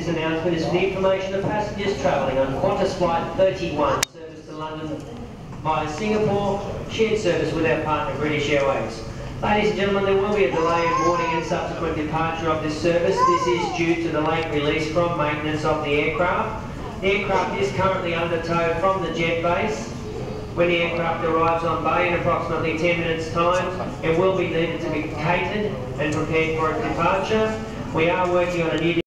This announcement is for the information of passengers travelling on Qantas Flight 31, service to London via Singapore, shared service with our partner British Airways. Ladies and gentlemen, there will be a delay in boarding and subsequent departure of this service. This is due to the late release from maintenance of the aircraft. The aircraft is currently under tow from the jet base. When the aircraft arrives on bay in approximately 10 minutes' time, it will be needed to be catered and prepared for its departure. We are working on a new